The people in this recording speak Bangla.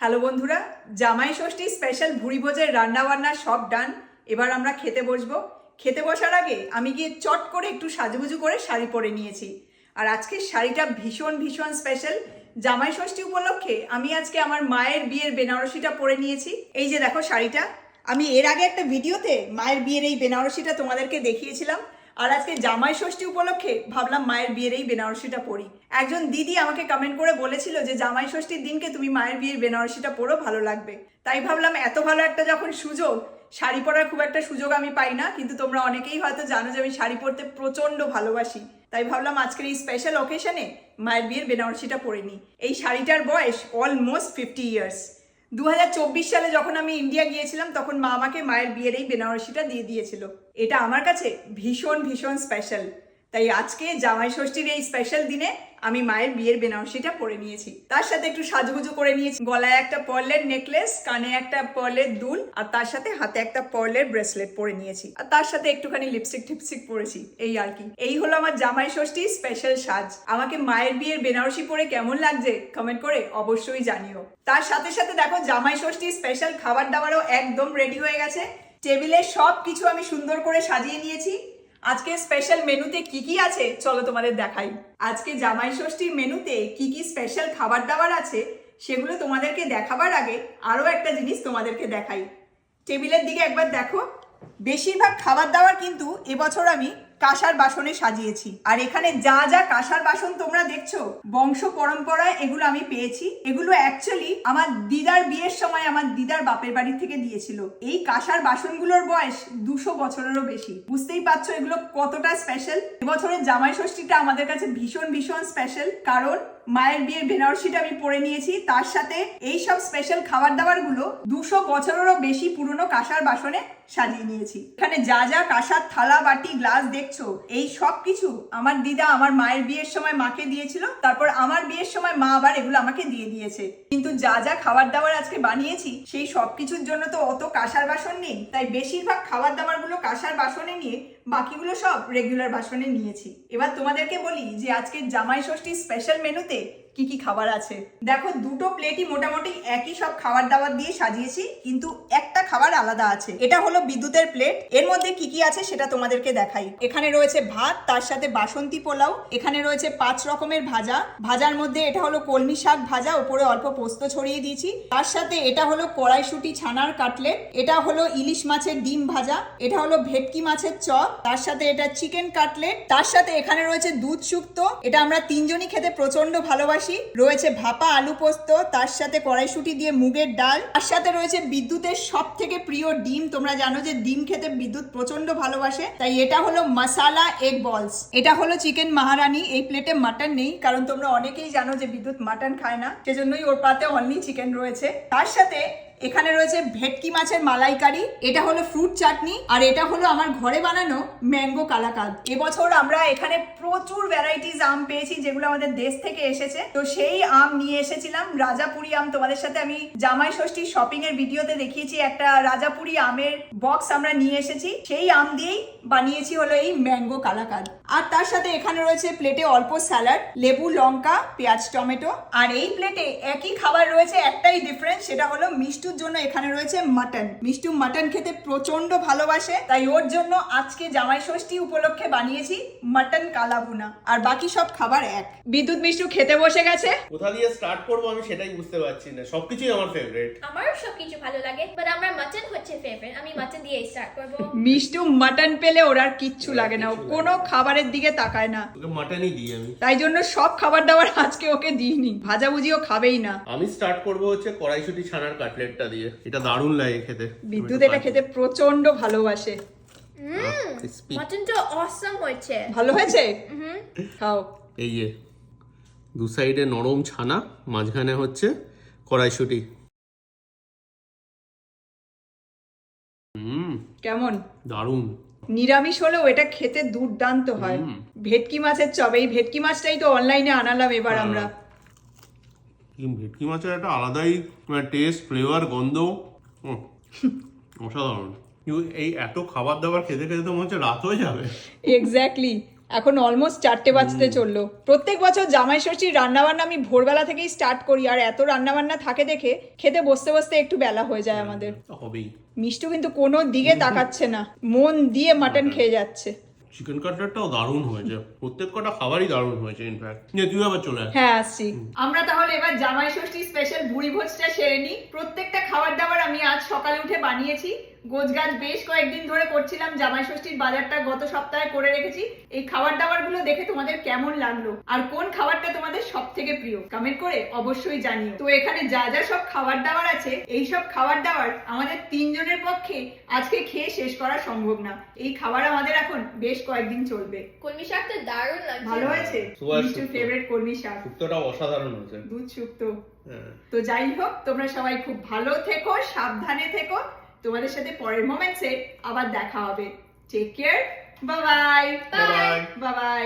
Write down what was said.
হ্যালো বন্ধুরা, জামাই ষষ্ঠী স্পেশাল ভুড়ি ভোজের রান্নাবান্না সব ডান। এবার আমরা খেতে বসবো। খেতে বসার আগে আমি গিয়ে চট করে একটু সাজুগুজু করে শাড়ি পরে নিয়েছি। আর আজকের শাড়িটা ভীষণ ভীষণ স্পেশাল। জামাই ষষ্ঠী উপলক্ষে আমি আজকে আমার মায়ের বিয়ের বেনারসিটা পরে নিয়েছি। এই যে দেখো শাড়িটা, আমি এর আগে একটা ভিডিওতে মায়ের বিয়ের এই বেনারসিটা তোমাদেরকে দেখিয়েছিলাম। আর আজকে জামাই ষষ্ঠী উপলক্ষে ভাবলাম মায়ের বিয়ের এই বেনারসিটা পরি। একজন দিদি আমাকে কমেন্ট করে বলেছিল যে জামাই ষষ্ঠীর দিনকে তুমি মায়ের বিয়ের বেনারসিটা পরো, ভালো লাগবে। তাই ভাবলাম এত ভালো একটা যখন সুযোগ, শাড়ি পরার খুব একটা সুযোগ আমি পাই না, কিন্তু তোমরা অনেকেই হয়তো জানো যে আমি শাড়ি পরতে প্রচন্ড ভালোবাসি। তাই ভাবলাম আজকের এই স্পেশাল অকেশনে মায়ের বিয়ের বেনারসিটা পরে নিই। এই শাড়িটার বয়স অলমোস্ট 50 ইয়ার্স। 2024 সালে যখন আমি ইন্ডিয়া গিয়েছিলাম তখন মা আমাকে মায়ের বিয়ের এই বেনারসিটা দিয়ে দিয়েছিল। এটা আমার কাছে ভীষণ ভীষণ স্পেশাল। তাই আজকে জামাই ষষ্ঠীর এই স্পেশাল দিনে আমি মায়ের বিয়ের বেনারসিটা পরে নিয়েছি। তার সাথে একটু সাজুগুজু করে নিয়েছি। গলায় একটা পার্লের নেকলেস, কানে একটা পার্লের দুল, আর তার সাথে হাতে একটা পার্লের ব্রেসলেট পরে নিয়েছি। আর তার সাথে একটুখানি লিপস্টিক টিপস্টিক পরেছি, এই আর কি। এই হলো আমার জামাই ষষ্ঠীর স্পেশাল সাজ। আমাকে মায়ের বিয়ের বেনারসি পরে কেমন লাগছে কমেন্ট করে অবশ্যই জানিও। তার সাথে সাথে দেখো জামাই ষষ্ঠীর স্পেশাল খাবার দাবারও একদম রেডি হয়ে গেছে। টেবিলে সব কিছু আমি সুন্দর করে সাজিয়ে নিয়েছি। আজকে স্পেশাল মেনুতে কি কি আছে চলো তোমাদের দেখাই। আজকে জামাই ষষ্ঠীর মেনুতে কি কি স্পেশাল খাবার দাবার আছে সেগুলো তোমাদেরকে দেখাবার আগে আরো একটা জিনিস তোমাদেরকে দেখাই। টেবিলের দিকে একবার দেখো। বেশিরভাগ খাবার দাবার কিন্তু এবছর আমি কাঁসার বাসনে সাজিয়েছি। আর এখানে যা যা কাঁসার বাসন তোমরা দেখছো, বংশ পরম্পরায় এগুলো আমি পেয়েছি। এগুলো অ্যাকচুয়ালি আমার দিদার বিয়ের সময় আমার দিদার বাপের বাড়ি থেকে দিয়েছিল। এই কাঁসার বাসনগুলোর বয়স 200 বছরেরও বেশি। বুঝতেই পারছো এগুলো কতটা স্পেশাল। এবছরের জামাই ষষ্ঠীটা আমাদের কাছে ভীষণ ভীষণ স্পেশাল, কারণ মায়ের বিয়ের বেনারসিটা আমি পরে নিয়েছি। তার সাথে এই সব স্পেশাল খাবার দাবার গুলো 200 বছরেরও বেশি পুরনো কাঁসার বাসনে সাজিয়ে নিয়েছি। এখানে যা যা কাঁসার থালা বাটি গ্লাস দেখছো, এই সব কিছু আমার দিদা আমার মায়ের বিয়ের সময় মাকে দিয়েছিল। তারপর আমার বিয়ের সময় মা আবার এগুলো আমাকে দিয়ে দিয়েছে। কিন্তু যা যা খাবার দাবার আজকে বানিয়েছি সেই সব কিছুর জন্য তো অত কাঁসার বাসন নেই। তাই বেশিরভাগ খাবার দাবার গুলো কাঁসার বাসনে নিয়ে বাকিগুলো সব রেগুলার বাসনে নিয়েছি। এবার তোমাদেরকে বলি যে আজকে জামাই ষষ্ঠীর স্পেশাল মেনুতে কি কি খাবার আছে। দেখো দুটো প্লেটই মোটামুটি একই সব খাবার দাবার দিয়ে সাজিয়েছি, কিন্তু একটা খাবার আলাদা আছে। এটা হলো বিদ্যুতের প্লেট। এর মধ্যে কি কি আছে সেটা তোমাদেরকে দেখাই। এখানে রয়েছে ভাত, তার সাথে বাসন্তী পোলাও, এখানে রয়েছে 5 রকমের ভাজা। ভাজার মধ্যে এটা হলো কলমি শাক ভাজা, উপরে অল্প পোস্ত ছড়িয়ে দিয়েছি। তার সাথে এটা হলো কড়াইশুঁটি ছানার কাটলেট, এটা হলো ইলিশ মাছের ডিম ভাজা, এটা হলো ভেটকি মাছের চপ, তার সাথে এটা চিকেন কাটলেট, তার সাথে এখানে রয়েছে দুধ শুক্তো, এটা আমরা তিনজনই খেতে প্রচন্ড ভালোবাসি। রয়েছে ভাপা আলু পোস্ত, তার সাথে কড়াইশুঁটি দিয়ে মুগের ডাল, তার সাথে রয়েছে বিদ্যুতের সব থেকে প্রিয় ডিম। তোমরা জানো যে ডিম খেতে বিদ্যুৎ প্রচন্ড ভালোবাসে, তাই এটা হলো মশালা এগ বলস। এটা হলো চিকেন মাহারানি। এই প্লেটে মাটন নেই, কারণ তোমরা অনেকেই জানো যে বিদ্যুৎ মাটন খায় না, সেজন্যই ওর পাতে অনলি চিকেন রয়েছে। তার সাথে এখানে রয়েছে ভেটকি মাছের মালাইকারি, এটা হলো ফ্রুট চাটনি, আর এটা হলো আমার ঘরে বানানো ম্যাঙ্গো কালাকাদ। এবছর আমরা এখানে প্রচুর ভ্যারাইটিস আম পেয়েছি যেগুলো আমাদের দেশ থেকে এসেছে। তো সেই আম নিয়ে এসেছিলাম, রাজাপুরি আম। তোমাদের সাথে আমি জামাই ষষ্ঠী শপিং এর ভিডিওতে দেখিয়েছি, একটা রাজাপুরি আমের বক্স আমরা নিয়ে এসেছি। সেই আম দিয়েই বানিয়েছি হলো এই ম্যাঙ্গো কালাকাদ। আর তার সাথে এখানে রয়েছে প্লেটে অল্প স্যালাড, লেবু, লঙ্কা, পেঁয়াজ, টমেটো। আর এই প্লেটে একই খাবার রয়েছে, একটাই ডিফারেন্স, সেটা হলো মিষ্টি জন্য এখানে রয়েছে মাটন। মিষ্টু মাটন খেতে প্রচন্ড ভালোবাসে, তাই ওর জন্য আজকে জামাই ষষ্ঠী উপলক্ষে বানিয়েছি মাটন কালাভুনা। আর বাকি সব খাবার এক। বিদ্যুৎ মিষ্টু খেতে বসে গেছে। কোথা দিয়ে স্টার্ট করব আমি সেটাই বুঝতে পারছি না। সবকিছুই আমার ফেভারিট। আমারও সবকিছু ভালো লাগে, বাট আমার মাটন হচ্ছে ফেভারিট। আমি মাটন দিয়ে স্টার্ট করব। মিষ্টু মাটন পেলে ওর আর কিচ্ছু লাগে না, ও কোনো খাবারের দিকে তাকায় না। ওকে মাটনই দিই আমি। তাই জন্য সব খাবার দাবার আজকে ওকে দিইনি, ভাজাভুজিও খাবেই না। আমি স্টার্ট করব হচ্ছে কড়াইশুঁটি ছানার কাটলেটটা দিয়ে। এটা দারুণ লাগে খেতে। বিদ্যুৎ এটা খেতে প্রচন্ড ভালোবাসে। মাটনটা অসাম হয়েছে। ভালো হয়েছে? খাও। এই যে দু সাইডে নরম ছানা, মাঝখানে হচ্ছে কড়াইশুঁটি। কেমন? দারুণ। নিরামিষ হলেও এটা খেতে দুর্দান্ত হয়। ভেটকি মাছের চপ, এই ভেটকি মাছটাই তো অনলাইনে আনালাম এবার আমরা। ভেটকি মাছের একটা আলাদাই টেস্ট, ফ্লেভার, গন্ধ, অসাধারণ। এই এত খাবার দাবার খেতে খেতে তো মনে হচ্ছে রাত হয়ে যাবে। এক্স্যাক্টলি। এখন অলমোস্ট 4টে বাজতে চললো। প্রত্যেক বছর জামাই ষষ্ঠীর রান্নাবান্না আমি ভোরবেলা থেকেই স্টার্ট করি, আর এত রান্নাবান্না থাকে দেখে খেতে বসতে বসতে একটু বেলা হয়ে যায় আমাদের। হবেই। মিষ্টু কিন্তু কোনো দিকে তাকাচ্ছে না, মন দিয়ে মাটন খেয়ে যাচ্ছে। চিকেন কাটলেটটাও দারুণ হয়েছে, প্রত্যেক কটা খাবারই দারুণ হয়েছে ইনফ্যাক্ট। তুই আবার চলে আয়। হ্যাঁ আসছি। আমরা তাহলে এবার জামাই ষষ্ঠী স্পেশাল ভুড়ি ভোজটা সেরে নিই। প্রত্যেকটা খাবার দাবার আমি আজ সকালে উঠে বানিয়েছি। গোছগাছ বেশ কয়েকদিন ধরে করছিলাম, জামাই ষষ্ঠীর বাজারটা গত সপ্তাহে করে রেখেছি। এই খাবার দাবার গুলো দেখে তোমাদের কেমন লাগলো আর কোন খাবারটা তোমাদের সব থেকে প্রিয় কমেন্ট করে অবশ্যই জানিও। তো এখানে যা যা সব খাবার দাবার আছে, এই সব খাবার দাবার আমাদের 3 জনের পক্ষে আজকে খেয়ে শেষ করা সম্ভব না। এই খাবার আমাদের এখন বেশ কয়েকদিন চলবে। কলমি শাকটা দারুণ লাগছে। ভালো হয়েছে? মিষ্টুর ফেভারিট কলমি শাক, শুক্তোটা অসাধারণ হয়েছে, দুধ শুক্তো। তো যাই হোক, তোমরা সবাই খুব ভালো থেকো, সাবধানে থেকো। তোমাদের সাথে পরের মোমেন্টসে আবার দেখা হবে। Take care, bye bye. Bye. Bye by.